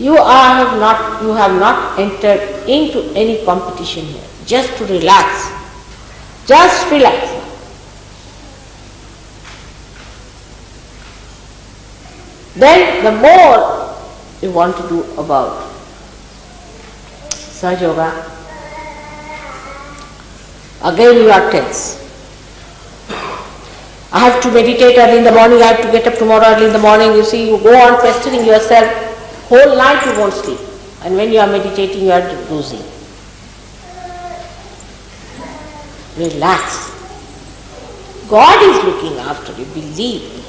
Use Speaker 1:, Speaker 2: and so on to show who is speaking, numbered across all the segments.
Speaker 1: You have not entered into any competition here, just to relax. Just relax. Then the more you want to do about Sahaja Yoga, again you are tense. I have to meditate early in the morning, I have to get up tomorrow early in the morning. You see, you go on pestering yourself, whole night you won't sleep. And when you are meditating, you are dozing. Relax. God is looking after you, believe me.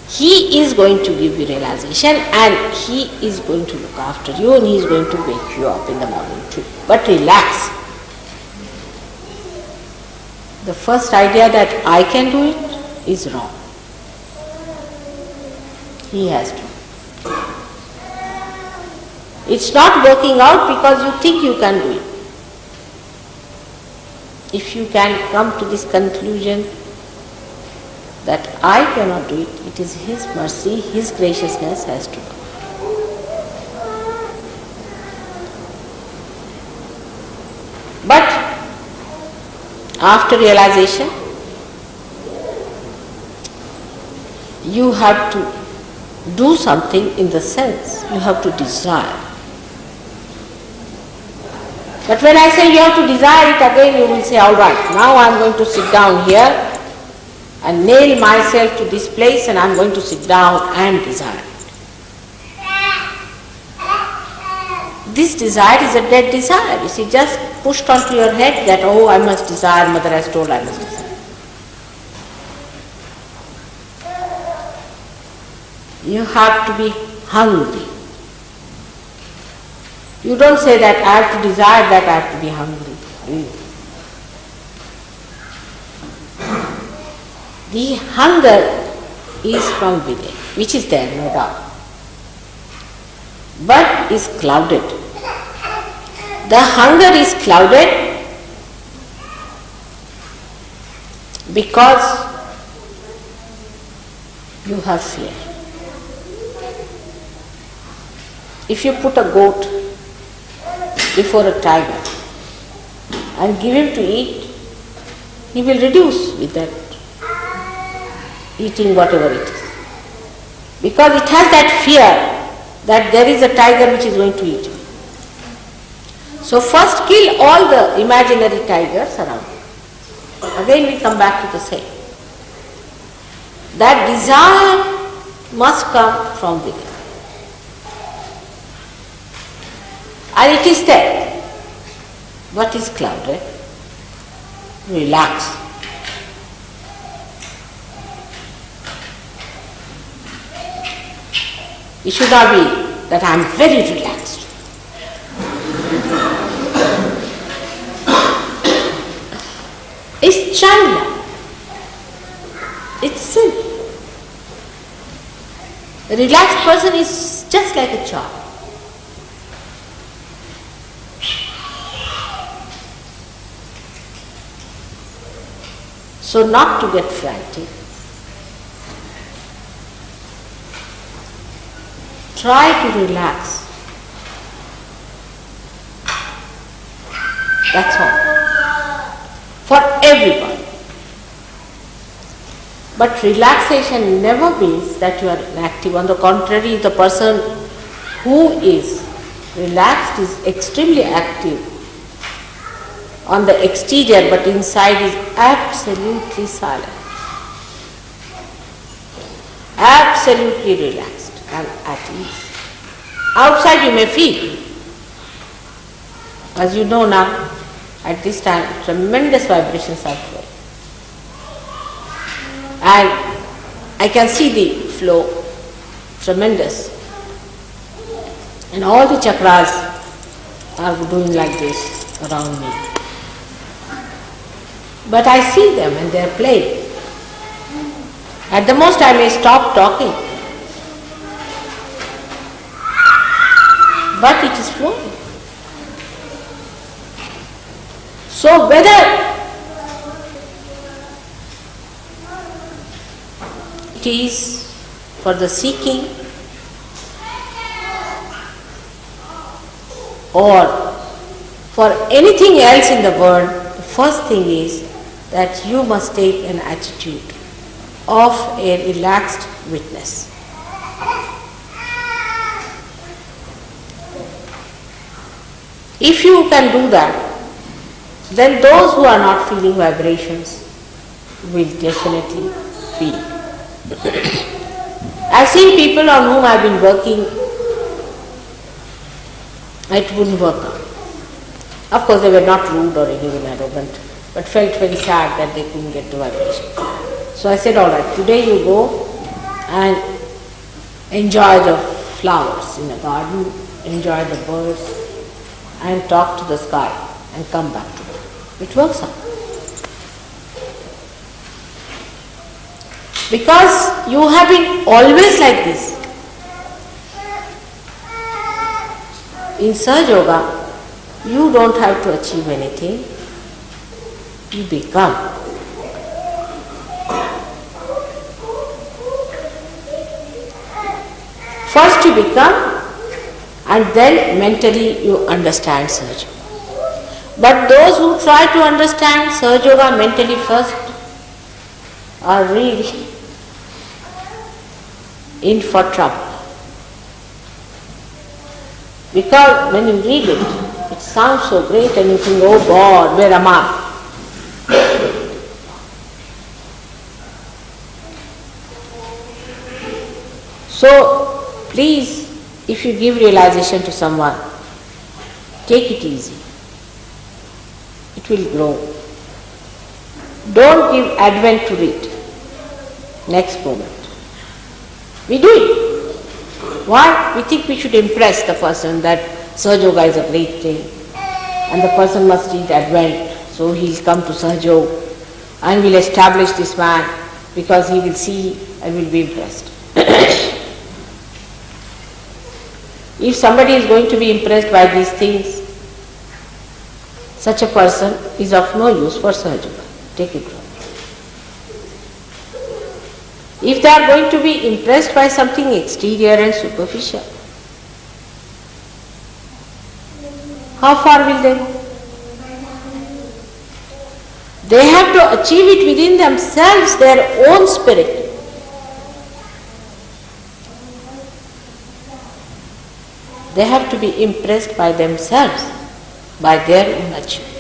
Speaker 1: He is going to give you realization and He is going to look after you and He is going to wake you up in the morning too. But relax. The first idea that I can do it is wrong. He has to. It's not working out because you think you can do it. If you can come to this conclusion that I cannot do it, it is His mercy, His graciousness has to come. But after realization, you have to do something in the sense, you have to desire. But when I say you have to desire it, again you will say, all right, now I am going to sit down here and nail myself to this place and I am going to sit down and desire it. This desire is a dead desire. You see, just pushed onto your head that, oh, I must desire, Mother has told I must desire. You have to be hungry. You don't say that I have to desire that, I have to be hungry. The hunger is from within, which is there, no doubt, but is clouded. The hunger is clouded because you have fear. If you put a goat before a tiger and give him to eat, he will reduce with that eating whatever it is. Because it has that fear that there is a tiger which is going to eat him. So first kill all the imaginary tigers around you. Again we come back to the same. That desire must come from within. And it is there. What is clouded? Relax. It should not be that I am very relaxed. It's China. It's simple. A relaxed person is just like a child. So not to get frantic. Try to relax. That's all. For everybody. But relaxation never means that you are inactive. On the contrary, the person who is relaxed is extremely active on the exterior, but inside is absolutely silent. Absolutely relaxed and at ease. Outside you may feel, as you know now, at this time, tremendous vibrations are flowing. And I can see the flow, tremendous. And all the chakras are doing like this around me. But I see them and they are playing. At the most I may stop talking. But it is flowing. So whether it is for the seeking or for anything else in the world, the first thing is that you must take an attitude of a relaxed witness. If you can do that, then those who are not feeling vibrations will definitely feel. I've seen people on whom I've been working, it wouldn't work out. Of course, they were not rude or even arrogant, but felt very sad that they couldn't get the vibration. So I said, all right, today you go and enjoy the flowers in the garden, enjoy the birds, and talk to the sky and come back to it. It works out. Because you have been always like this. In Sahaja Yoga, you don't have to achieve anything. You become. First you become, and then mentally you understand Sahaja Yoga. But those who try to understand Sahaja Yoga mentally first are really in for trouble. Because when you read it, it sounds so great and you think, oh God, where am I? So, please, if you give realization to someone, take it easy. It will grow. Don't give advent to it. Next moment. We do it. Why? We think we should impress the person that Sahaja Yoga is a great thing and the person must read Advent, so he'll come to Sahaja Yoga and we'll establish this man because he will see and will be impressed. If somebody is going to be impressed by these things, such a person is of no use for Sahaja Yoga. Take it from me. If they are going to be impressed by something exterior and superficial, how far will they go? They have to achieve it within themselves, their own spirit. They have to be impressed by themselves, by their own achievement.